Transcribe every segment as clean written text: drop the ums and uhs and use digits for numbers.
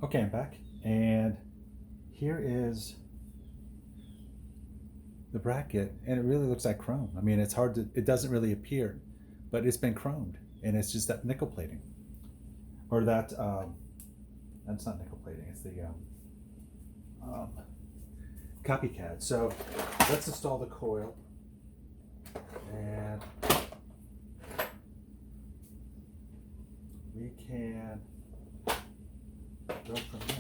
Okay, I'm back, and here is the bracket, and it really looks like chrome. I mean, it's hard to, it doesn't really appear, but it's been chromed, and it's just that nickel plating, or that's not nickel plating, it's the copycat. So let's install the coil, and we can go from there.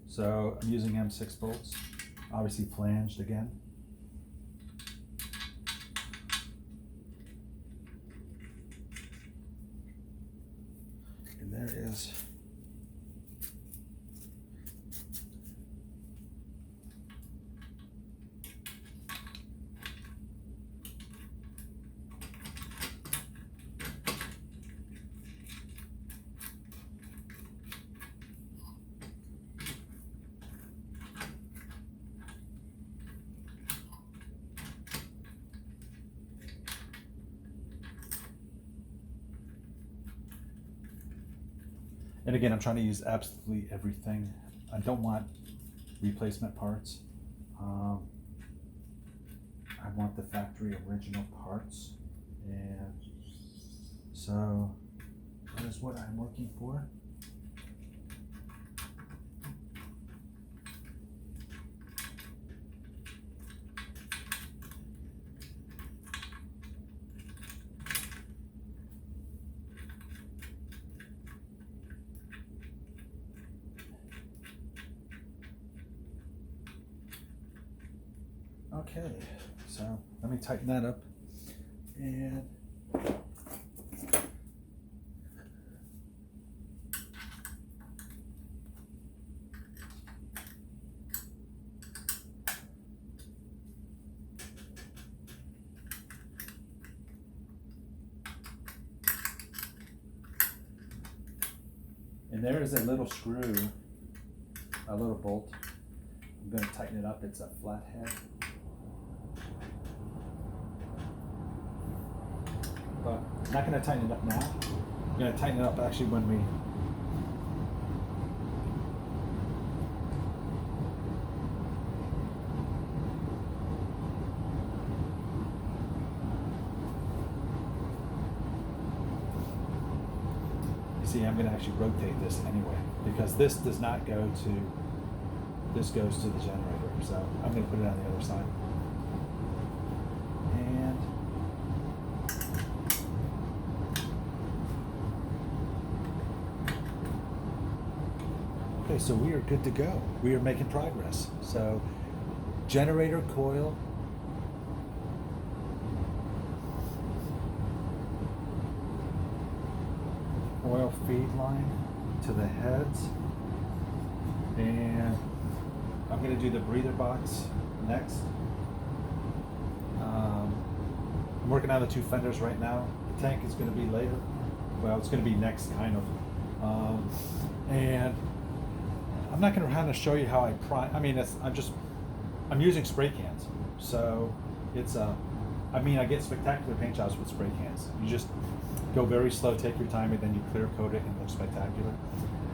So I'm using M6 bolts, obviously flanged again. And there is and again, I'm trying to use absolutely everything. I don't want replacement parts. I want the factory original parts. And so that is what I'm looking for. Okay, so let me tighten that up, and there is a little screw, a little bolt. I'm going to tighten it up. It's a flat head. But I'm not going to tighten it up now. I'm going to tighten it up actually when we see. I'm going to actually rotate this anyway, because this does not go to, this goes to the generator. So I'm going to put it on the other side. And okay, so we are good to go. We are making progress. So generator coil, oil feed line to the heads, and I'm going to do the breather box next. I'm working on the two fenders right now. The tank is going to be later. Well, it's going to be next, kind of. And I'm not going to kind of show you how I prime. I mean, I'm using spray cans. So it's I mean, I get spectacular paint jobs with spray cans. You just go very slow, take your time, and then you clear coat it and it looks spectacular.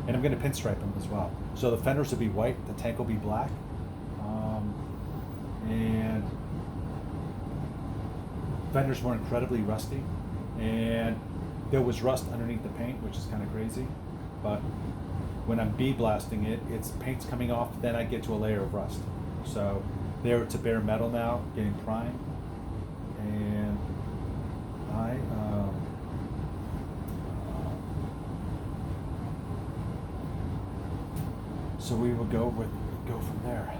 And I'm going to pinstripe them as well. So the fenders will be white, the tank will be black. And fenders were incredibly rusty, and there was rust underneath the paint, which is kind of crazy. But when I'm bee blasting it, it's paint's coming off, then I get to a layer of rust. So there it's a bare metal now, getting primed. And so we will go from there.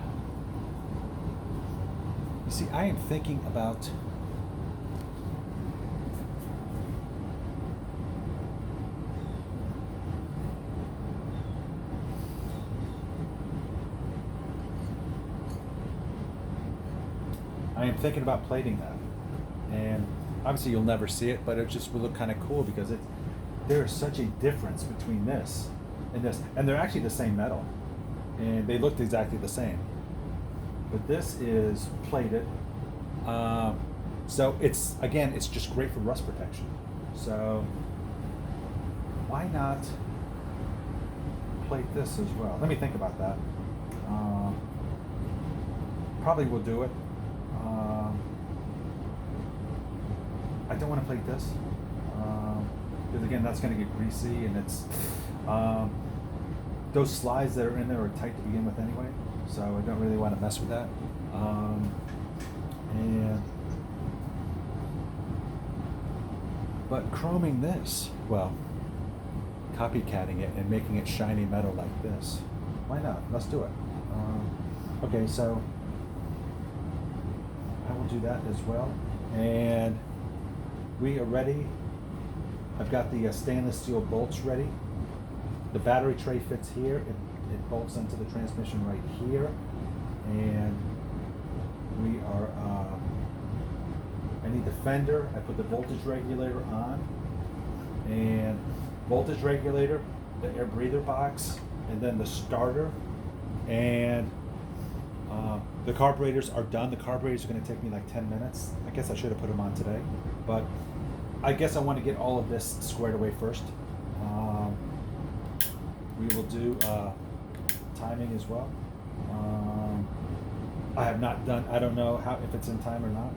You see, I am thinking about I am thinking about plating that, and obviously you'll never see it, but it just would look kind of cool because there is such a difference between this and this, and they're actually the same metal, and they looked exactly the same. But this is plated, so it's just great for rust protection. So why not plate this as well? Let me think about that. Probably will do it. I don't want to plate this because again, that's going to get greasy, and it's those slides that are in there are tight to begin with anyway, so I don't really want to mess with that. But chroming this, well, copycatting it and making it shiny metal like this, why not? Let's do it. Okay, so I will do that as well. And we are ready. I've got the stainless steel bolts ready. The battery tray fits here. It bolts into the transmission right here. And we are, I need the fender. I put the voltage regulator on. And voltage regulator, the air breather box, and then the starter. And the carburetors are done. The carburetors are going to take me like 10 minutes. I guess I should have put them on today, but I guess I want to get all of this squared away first. We will do timing as well. I have not done, I don't know if it's in time or not,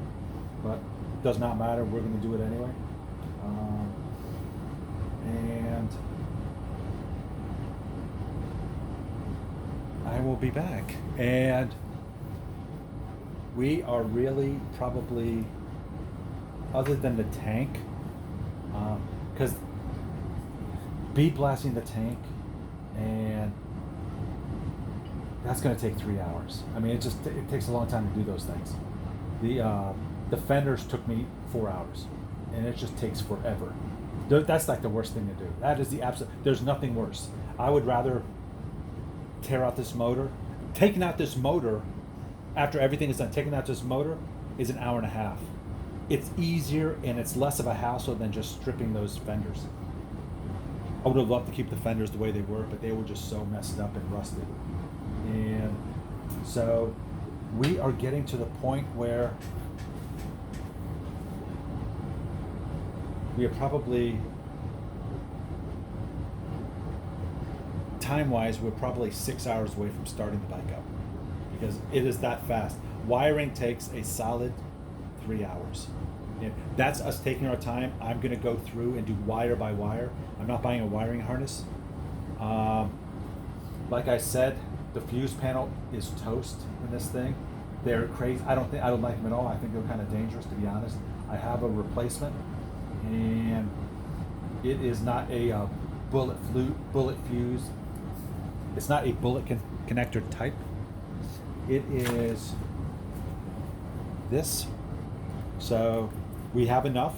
but it does not matter. We're going to do it anyway. And I will be back. And we are really probably, other than the tank, because bead blasting the tank, and that's going to take 3 hours. I mean, it takes a long time to do those things. The fenders took me 4 hours, and it just takes forever. That's like the worst thing to do. That is the absolute. There's nothing worse. I would rather tear out this motor. Taking out this motor, after everything is done, taking out this motor is an hour and a half. It's easier and it's less of a hassle than just stripping those fenders. I would have loved to keep the fenders the way they were, but they were just so messed up and rusted. And so we are getting to the point where we are probably, time-wise, we're probably 6 hours away from starting the bike up because it is that fast. Wiring takes a solid 3 hours. And that's us taking our time. I'm going to go through and do wire by wire. I'm not buying a wiring harness. Like I said, the fuse panel is toast in this thing. They're crazy. I don't like them at all. I think they're kind of dangerous, to be honest. I have a replacement, and it is not a bullet fuse. It's not a bullet connector type. It is this. So we have enough.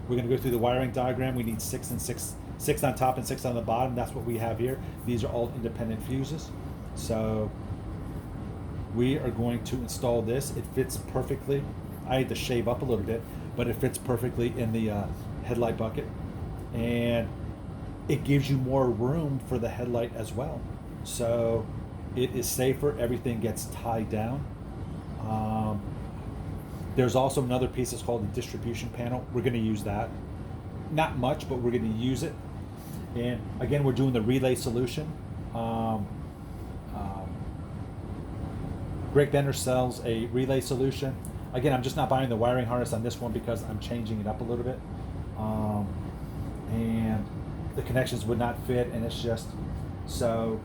We're going to go through the wiring diagram. We need 6 and 6 on top and 6 on the bottom. That's what we have here. These are all independent fuses. So we are going to install this. It fits perfectly. I had to shave up a little bit, but it fits perfectly in the headlight bucket. And it gives you more room for the headlight as well. So it is safer. Everything gets tied down. There's also another piece that's called the distribution panel. We're going to use that. Not much, but we're going to use it. And again, we're doing the relay solution. Greg Bender sells a relay solution. Again, I'm just not buying the wiring harness on this one because I'm changing it up a little bit. And the connections would not fit, and it's just so.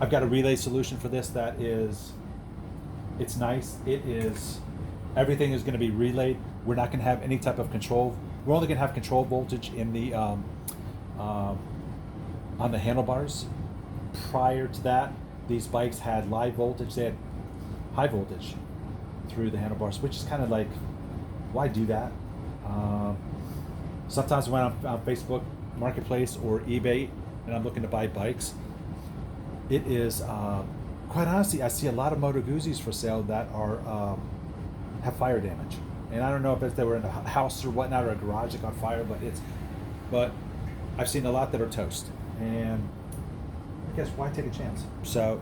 I've got a relay solution for this that is, it's nice. It is, everything is going to be relayed. We're not going to have any type of control. We're only going to have control voltage in the on the handlebars. Prior to that, these bikes had live voltage. They had high voltage through the handlebars, which is kind of like, why do that? Sometimes when I'm on Facebook Marketplace or eBay and I'm looking to buy bikes, it is quite honestly, I see a lot of Moto Guzzis for sale that are have fire damage, and I don't know if they were in a house or whatnot or a garage that got fire, but I've seen a lot that are toast, and I guess why take a chance? So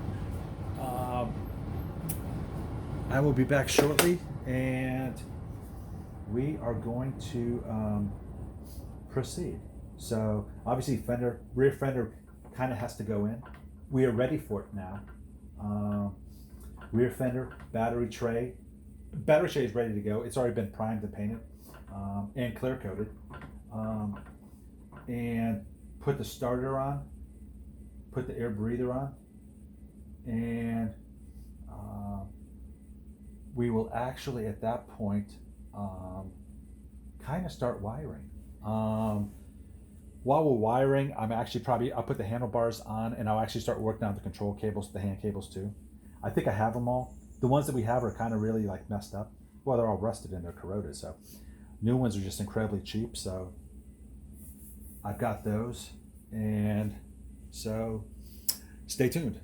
I will be back shortly, and we are going to proceed. So obviously rear fender kind of has to go in. We are ready for it now. Rear fender, battery tray. Battery tray is ready to go. It's already been primed and painted and clear coated. And put the starter on, put the air breather on, and we will actually at that point kind of start wiring. While we're wiring, I'll put the handlebars on, and I'll actually start working on the control cables, the hand cables too. I think I have them all. The ones that we have are kind of really like messed up. Well, they're all rusted and they're corroded, so new ones are just incredibly cheap. So I've got those, and so stay tuned.